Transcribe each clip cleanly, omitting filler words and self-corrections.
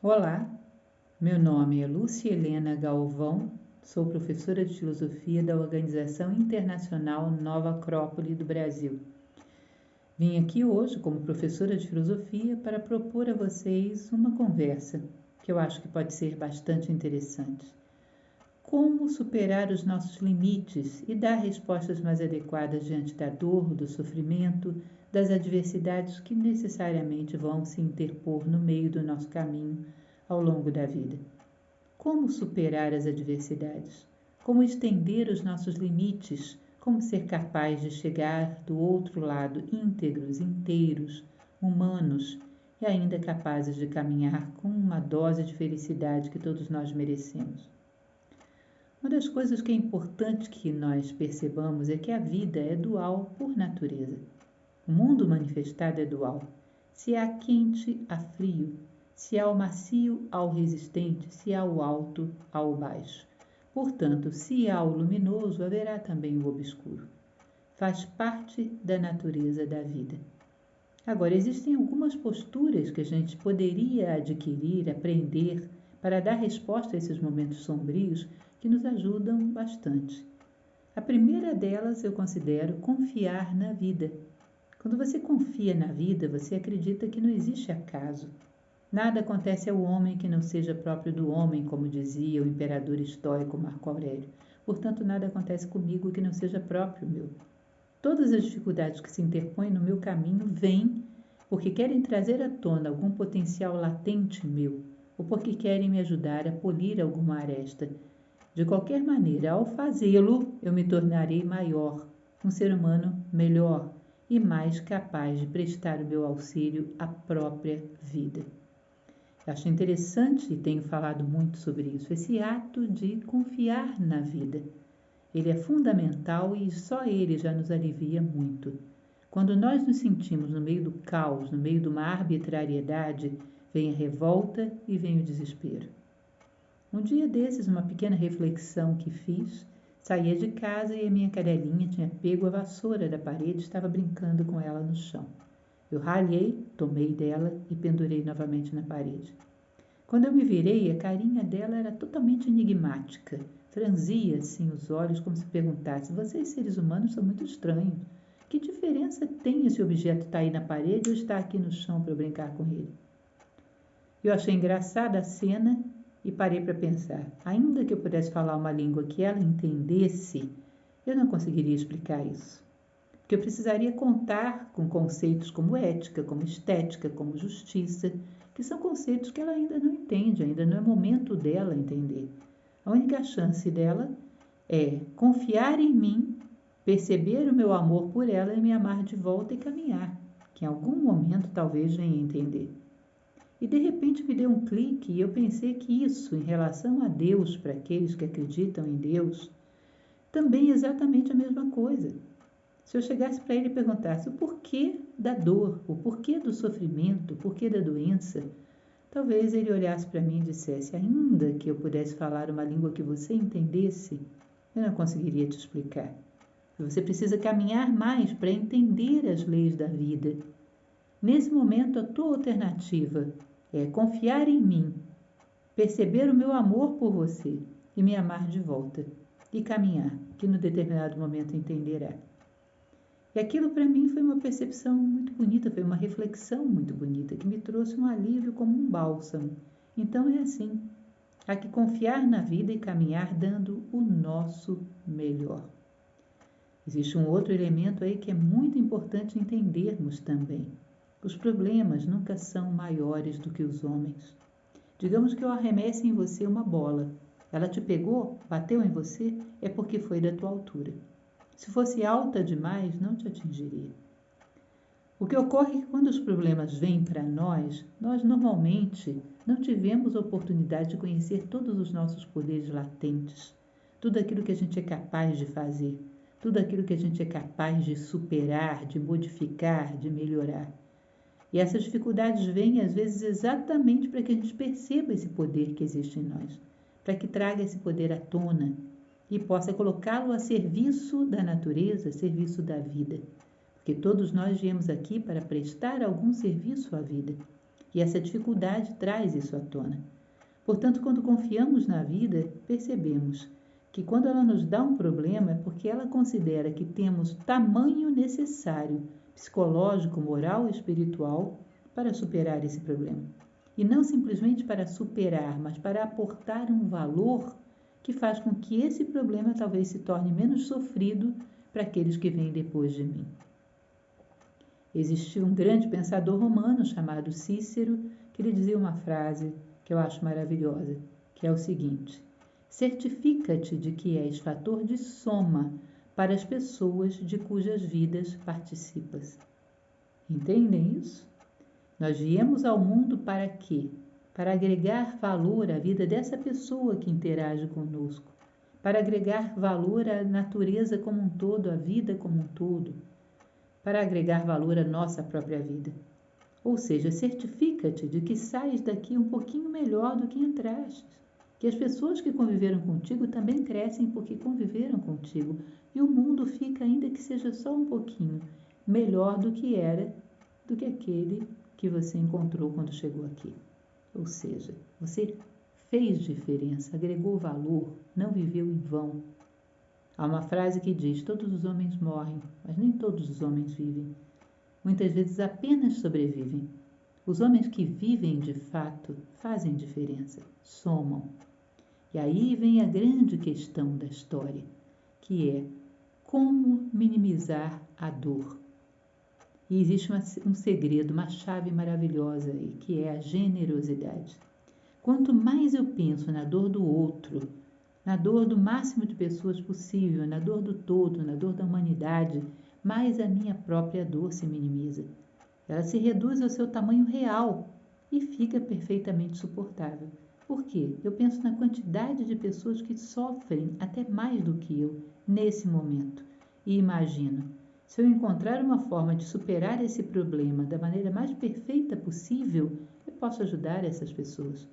Olá, meu nome é Lúcia Helena Galvão, sou professora de filosofia da Organização Internacional Nova Acrópole do Brasil. Vim aqui hoje como professora de filosofia para propor a vocês uma conversa que eu acho que pode ser bastante interessante. Como superar os nossos limites e dar respostas mais adequadas diante da dor, do sofrimento, das adversidades que necessariamente vão se interpor no meio do nosso caminho ao longo da vida. Como superar as adversidades? Como estender os nossos limites? Como ser capaz de chegar do outro lado íntegros, inteiros, humanos e ainda capazes de caminhar com uma dose de felicidade que todos nós merecemos? Uma das coisas que é importante que nós percebamos é que a vida é dual por natureza. O mundo manifestado é dual. Se há quente, há frio. Se há o macio, há o resistente. Se há o alto, há o baixo. Portanto, se há o luminoso, haverá também o obscuro. Faz parte da natureza da vida. Agora, existem algumas posturas que a gente poderia adquirir, aprender, para dar resposta a esses momentos sombrios que nos ajudam bastante. A primeira delas eu considero confiar na vida. Quando você confia na vida, você acredita que não existe acaso. Nada acontece ao homem que não seja próprio do homem, como dizia o imperador estoico Marco Aurélio. Portanto, nada acontece comigo que não seja próprio meu. Todas as dificuldades que se interpõem no meu caminho vêm porque querem trazer à tona algum potencial latente meu, ou porque querem me ajudar a polir alguma aresta. De qualquer maneira, ao fazê-lo, eu me tornarei maior, um ser humano melhor e mais capaz de prestar o meu auxílio à própria vida. Acho interessante e tenho falado muito sobre isso, esse ato de confiar na vida. Ele é fundamental e só ele já nos alivia muito. Quando nós nos sentimos no meio do caos, no meio de uma arbitrariedade, vem a revolta e vem o desespero. Um dia desses, uma pequena reflexão que fiz, saía de casa e a minha cadelinha tinha pego a vassoura da parede e estava brincando com ela no chão. Eu ralhei, tomei dela e pendurei novamente na parede. Quando eu me virei, a carinha dela era totalmente enigmática. Franzia assim os olhos como se perguntasse: vocês seres humanos são muito estranhos. Que diferença tem esse objeto estar aí na parede ou estar aqui no chão para eu brincar com ele? Eu achei engraçada a cena e parei para pensar. Ainda que eu pudesse falar uma língua que ela entendesse, eu não conseguiria explicar isso. Porque eu precisaria contar com conceitos como ética, como estética, como justiça, que são conceitos que ela ainda não entende, ainda não é momento dela entender. A única chance dela é confiar em mim, perceber o meu amor por ela e me amar de volta e caminhar, que em algum momento talvez venha entender. E de repente me deu um clique e eu pensei que isso, em relação a Deus, para aqueles que acreditam em Deus, também é exatamente a mesma coisa. Se eu chegasse para ele e perguntasse o porquê da dor, o porquê do sofrimento, o porquê da doença, talvez ele olhasse para mim e dissesse: ainda que eu pudesse falar uma língua que você entendesse, eu não conseguiria te explicar. Você precisa caminhar mais para entender as leis da vida. Nesse momento, a tua alternativa é confiar em mim, perceber o meu amor por você e me amar de volta, e caminhar, que no determinado momento entenderá. E aquilo para mim foi uma percepção muito bonita, foi uma reflexão muito bonita, que me trouxe um alívio como um bálsamo. Então é assim, há que confiar na vida e caminhar dando o nosso melhor. Existe um outro elemento aí que é muito importante entendermos também. Os problemas nunca são maiores do que os homens. Digamos que eu arremesse em você uma bola. Ela te pegou, bateu em você, é porque foi da tua altura. Se fosse alta demais, não te atingiria. O que ocorre é que quando os problemas vêm para nós normalmente não tivemos a oportunidade de conhecer todos os nossos poderes latentes, tudo aquilo que a gente é capaz de fazer, tudo aquilo que a gente é capaz de superar, de modificar, de melhorar. E essas dificuldades vêm, às vezes, exatamente para que a gente perceba esse poder que existe em nós, para que traga esse poder à tona e possa colocá-lo a serviço da natureza, a serviço da vida. Porque todos nós viemos aqui para prestar algum serviço à vida. E essa dificuldade traz isso à tona. Portanto, quando confiamos na vida, percebemos que quando ela nos dá um problema é porque ela considera que temos tamanho necessário, psicológico, moral e espiritual, para superar esse problema. E não simplesmente para superar, mas para aportar um valor que faz com que esse problema talvez se torne menos sofrido para aqueles que vêm depois de mim. Existiu um grande pensador romano chamado Cícero, que ele dizia uma frase que eu acho maravilhosa, que é o seguinte: certifica-te de que és fator de soma para as pessoas de cujas vidas participas. Entendem isso? Nós viemos ao mundo para quê? Para agregar valor à vida dessa pessoa que interage conosco, para agregar valor à natureza como um todo, à vida como um todo, para agregar valor à nossa própria vida. Ou seja, certifica-te de que sais daqui um pouquinho melhor do que entraste, que as pessoas que conviveram contigo também crescem porque conviveram contigo, e o mundo fica, ainda que seja só um pouquinho, melhor do que era, do que aquele que você encontrou quando chegou aqui. Ou seja, você fez diferença, agregou valor, não viveu em vão. Há uma frase que diz: todos os homens morrem, mas nem todos os homens vivem. Muitas vezes apenas sobrevivem. Os homens que vivem de fato fazem diferença, somam. E aí vem a grande questão da história, que é como minimizar a dor. E existe um segredo, uma chave maravilhosa aí, que é a generosidade. Quanto mais eu penso na dor do outro, na dor do máximo de pessoas possível, na dor do todo, na dor da humanidade, mais a minha própria dor se minimiza. Ela se reduz ao seu tamanho real e fica perfeitamente suportável. Por quê? Eu penso na quantidade de pessoas que sofrem até mais do que eu nesse momento e imagino: se eu encontrar uma forma de superar esse problema da maneira mais perfeita possível, eu posso ajudar essas pessoas.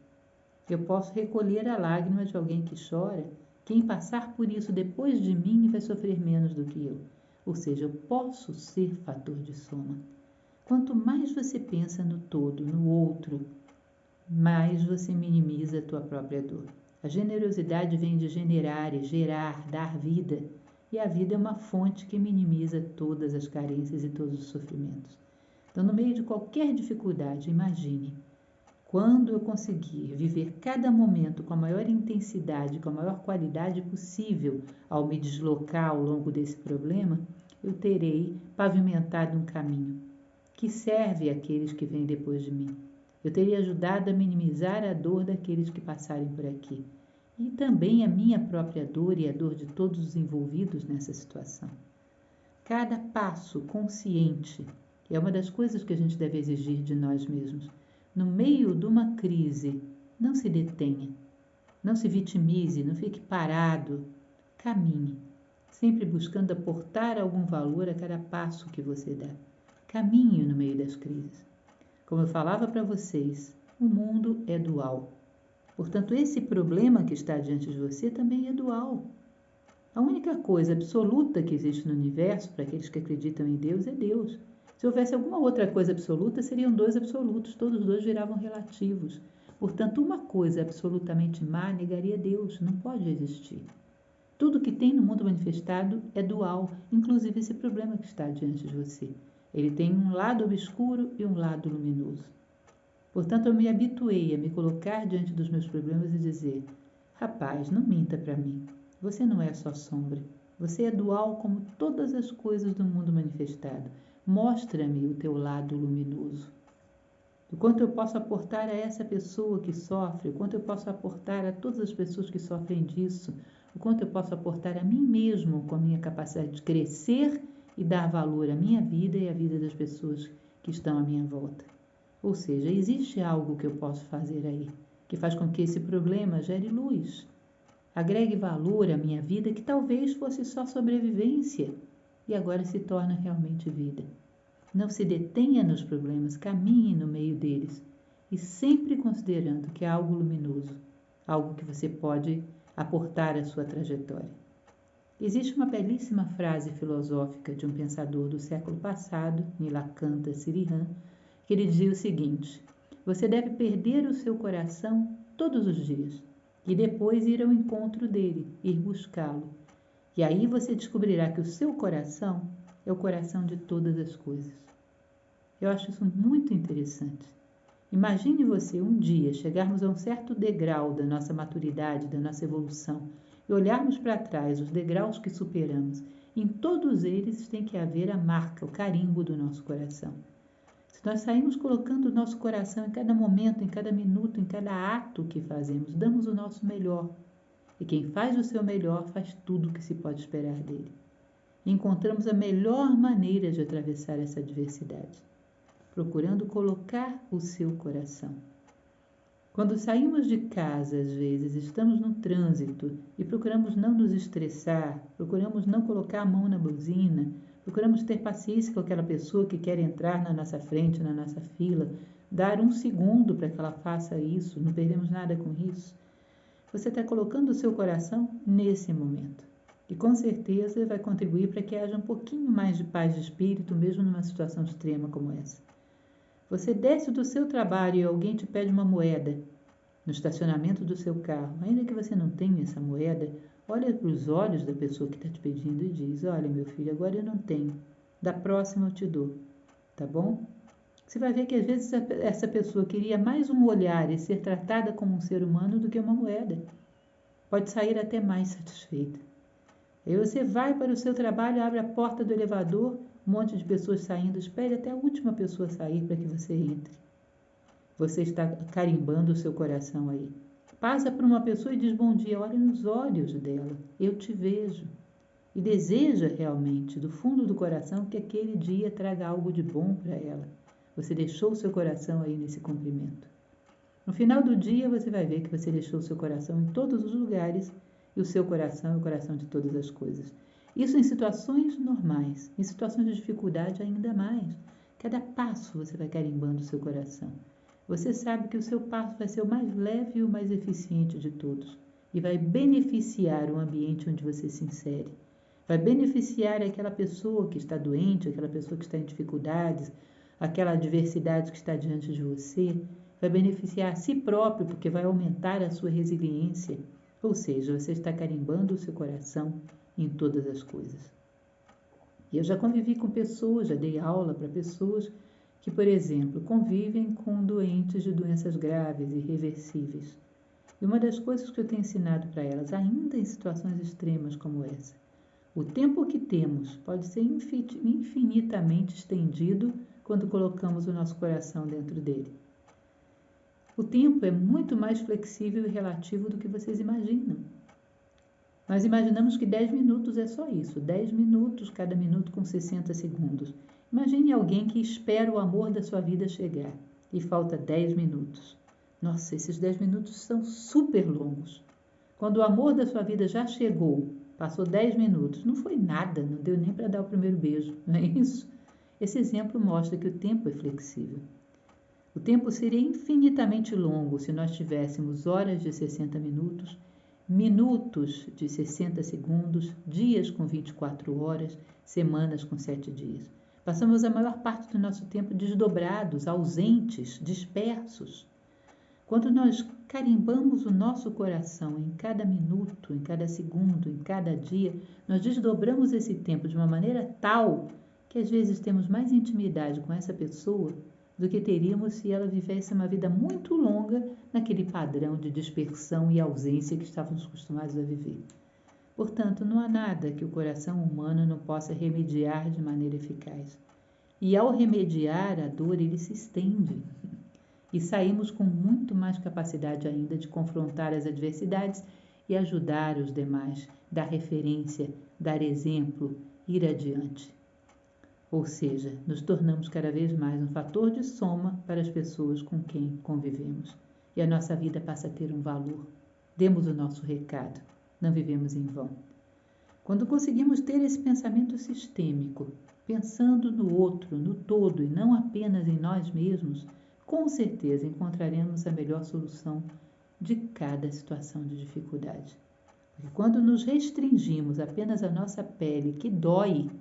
Eu posso recolher a lágrima de alguém que chora. Quem passar por isso depois de mim vai sofrer menos do que eu. Ou seja, eu posso ser fator de soma. Quanto mais você pensa no todo, no outro, mais você minimiza a tua própria dor. A generosidade vem de generar e gerar, dar vida. E a vida é uma fonte que minimiza todas as carências e todos os sofrimentos. Então, no meio de qualquer dificuldade, imagine: quando eu conseguir viver cada momento com a maior intensidade, com a maior qualidade possível ao me deslocar ao longo desse problema, eu terei pavimentado um caminho que serve àqueles que vêm depois de mim. Eu terei ajudado a minimizar a dor daqueles que passarem por aqui. E também a minha própria dor e a dor de todos os envolvidos nessa situação. Cada passo consciente é uma das coisas que a gente deve exigir de nós mesmos. No meio de uma crise, não se detenha, não se vitimize, não fique parado, caminhe, sempre buscando aportar algum valor a cada passo que você dá. Caminhe no meio das crises. Como eu falava para vocês, o mundo é dual. Portanto, esse problema que está diante de você também é dual. A única coisa absoluta que existe no universo, para aqueles que acreditam em Deus, é Deus. Se houvesse alguma outra coisa absoluta, seriam dois absolutos, todos os dois viravam relativos. Portanto, uma coisa absolutamente má negaria Deus, não pode existir. Tudo que tem no mundo manifestado é dual, inclusive esse problema que está diante de você. Ele tem um lado obscuro e um lado luminoso. Portanto, eu me habituei a me colocar diante dos meus problemas e dizer: rapaz, não minta para mim. Você não é só sombra. Você é dual como todas as coisas do mundo manifestado. Mostra-me o teu lado luminoso. O quanto eu posso aportar a essa pessoa que sofre, o quanto eu posso aportar a todas as pessoas que sofrem disso, o quanto eu posso aportar a mim mesmo com a minha capacidade de crescer e dar valor à minha vida e à vida das pessoas que estão à minha volta. Ou seja, existe algo que eu posso fazer aí, que faz com que esse problema gere luz, agregue valor à minha vida que talvez fosse só sobrevivência e agora se torna realmente vida. Não se detenha nos problemas, caminhe no meio deles e sempre considerando que há algo luminoso, algo que você pode aportar à sua trajetória. Existe uma belíssima frase filosófica de um pensador do século passado, Nilakanta Sirihan, que ele dizia o seguinte: Você deve perder o seu coração todos os dias e depois ir ao encontro dele, ir buscá-lo. E aí você descobrirá que o seu coração é o coração de todas as coisas. Eu acho isso muito interessante. Imagine você um dia chegarmos a um certo degrau da nossa maturidade, da nossa evolução, e olharmos para trás os degraus que superamos. Em todos eles tem que haver a marca, o carimbo do nosso coração. Se nós saímos colocando o nosso coração em cada momento, em cada minuto, em cada ato que fazemos, damos o nosso melhor. E quem faz o seu melhor faz tudo o que se pode esperar dele. E encontramos a melhor maneira de atravessar essa adversidade, procurando colocar o seu coração. Quando saímos de casa, às vezes, estamos no trânsito e procuramos não nos estressar, procuramos não colocar a mão na buzina, procuramos ter paciência com aquela pessoa que quer entrar na nossa frente, na nossa fila, dar um segundo para que ela faça isso, não perdemos nada com isso. Você está colocando o seu coração nesse momento. E com certeza vai contribuir para que haja um pouquinho mais de paz de espírito, mesmo numa situação extrema como essa. Você desce do seu trabalho e alguém te pede uma moeda no estacionamento do seu carro. Ainda que você não tenha essa moeda, olha para os olhos da pessoa que está te pedindo e diz: olha, meu filho, agora eu não tenho. Da próxima eu te dou. Tá bom? Você vai ver que às vezes essa pessoa queria mais um olhar e ser tratada como um ser humano do que uma moeda. Pode sair até mais satisfeita. Aí você vai para o seu trabalho, abre a porta do elevador, um monte de pessoas saindo, espere até a última pessoa sair para que você entre. Você está carimbando o seu coração aí. Passa por uma pessoa e diz bom dia, olha nos olhos dela, eu te vejo. E deseja realmente, do fundo do coração, que aquele dia traga algo de bom para ela. Você deixou o seu coração aí nesse cumprimento. No final do dia, você vai ver que você deixou o seu coração em todos os lugares e o seu coração é o coração de todas as coisas. Isso em situações normais, em situações de dificuldade ainda mais. Cada passo você vai carimbando o seu coração. Você sabe que o seu passo vai ser o mais leve e o mais eficiente de todos e vai beneficiar o ambiente onde você se insere. Vai beneficiar aquela pessoa que está doente, aquela pessoa que está em dificuldades, aquela adversidade que está diante de você. Vai beneficiar a si próprio porque vai aumentar a sua resiliência. Ou seja, você está carimbando o seu coração em todas as coisas. Eu já convivi com pessoas, já dei aula para pessoas que, por exemplo, convivem com doentes de doenças graves e irreversíveis. E uma das coisas que eu tenho ensinado para elas, ainda em situações extremas como essa, o tempo que temos pode ser infinitamente estendido quando colocamos o nosso coração dentro dele. O tempo é muito mais flexível e relativo do que vocês imaginam. Nós imaginamos que 10 minutos é só isso, 10 minutos, cada minuto com 60 segundos. Imagine alguém que espera o amor da sua vida chegar e falta 10 minutos. Nossa, esses 10 minutos são super longos. Quando o amor da sua vida já chegou, passou 10 minutos, não foi nada, não deu nem para dar o primeiro beijo, não é isso? Esse exemplo mostra que o tempo é flexível. O tempo seria infinitamente longo se nós tivéssemos horas de 60 minutos, minutos de 60 segundos, dias com 24 horas, semanas com 7 dias. Passamos a maior parte do nosso tempo desdobrados, ausentes, dispersos. Quando nós carimbamos o nosso coração em cada minuto, em cada segundo, em cada dia, nós desdobramos esse tempo de uma maneira tal que às vezes temos mais intimidade com essa pessoa do que teríamos se ela vivesse uma vida muito longa naquele padrão de dispersão e ausência que estávamos acostumados a viver. Portanto, não há nada que o coração humano não possa remediar de maneira eficaz. E ao remediar a dor, ele se estende. E saímos com muito mais capacidade ainda de confrontar as adversidades e ajudar os demais, dar referência, dar exemplo, ir adiante. Ou seja, nos tornamos cada vez mais um fator de soma para as pessoas com quem convivemos. E a nossa vida passa a ter um valor. Demos o nosso recado, não vivemos em vão. Quando conseguimos ter esse pensamento sistêmico, pensando no outro, no todo e não apenas em nós mesmos, com certeza encontraremos a melhor solução de cada situação de dificuldade. Porque quando nos restringimos apenas à nossa pele, que dói,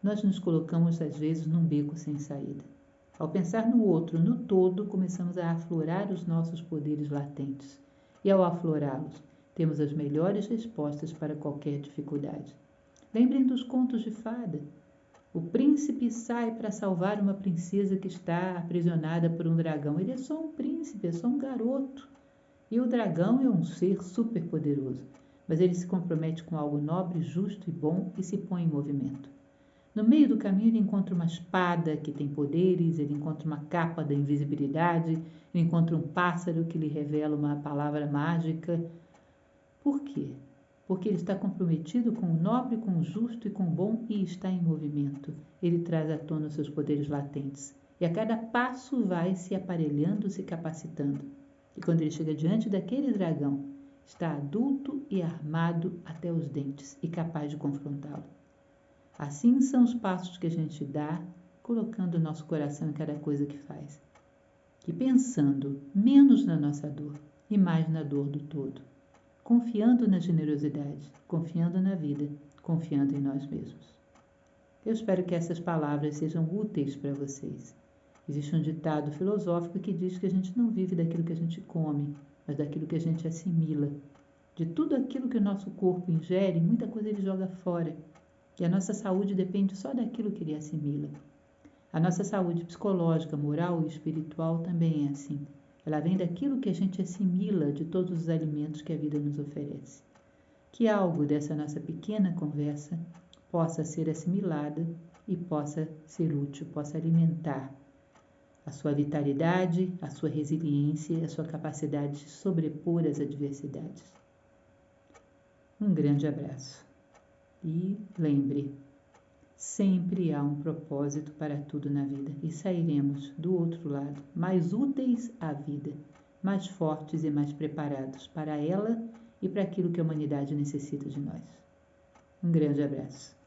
nós nos colocamos às vezes num beco sem saída. Ao pensar no outro, no todo, começamos a aflorar os nossos poderes latentes. E ao aflorá-los, temos as melhores respostas para qualquer dificuldade. Lembrem dos contos de fada. O príncipe sai para salvar uma princesa que está aprisionada por um dragão. Ele é só um príncipe, é só um garoto. E o dragão é um ser superpoderoso, mas ele se compromete com algo nobre, justo e bom e se põe em movimento. No meio do caminho ele encontra uma espada que tem poderes, ele encontra uma capa da invisibilidade, ele encontra um pássaro que lhe revela uma palavra mágica. Por quê? Porque ele está comprometido com o nobre, com o justo e com o bom e está em movimento. Ele traz à tona os seus poderes latentes e a cada passo vai se aparelhando, se capacitando. E quando ele chega diante daquele dragão, está adulto e armado até os dentes e capaz de confrontá-lo. Assim são os passos que a gente dá, colocando o nosso coração em cada coisa que faz. E pensando menos na nossa dor e mais na dor do todo. Confiando na generosidade, confiando na vida, confiando em nós mesmos. Eu espero que essas palavras sejam úteis para vocês. Existe um ditado filosófico que diz que a gente não vive daquilo que a gente come, mas daquilo que a gente assimila. De tudo aquilo que o nosso corpo ingere, muita coisa ele joga fora. E a nossa saúde depende só daquilo que ele assimila. A nossa saúde psicológica, moral e espiritual também é assim. Ela vem daquilo que a gente assimila de todos os alimentos que a vida nos oferece. Que algo dessa nossa pequena conversa possa ser assimilada e possa ser útil, possa alimentar a sua vitalidade, a sua resiliência, a sua capacidade de sobrepor as adversidades. Um grande abraço. E lembre, sempre há um propósito para tudo na vida e sairemos do outro lado mais úteis à vida, mais fortes e mais preparados para ela e para aquilo que a humanidade necessita de nós. Um grande abraço.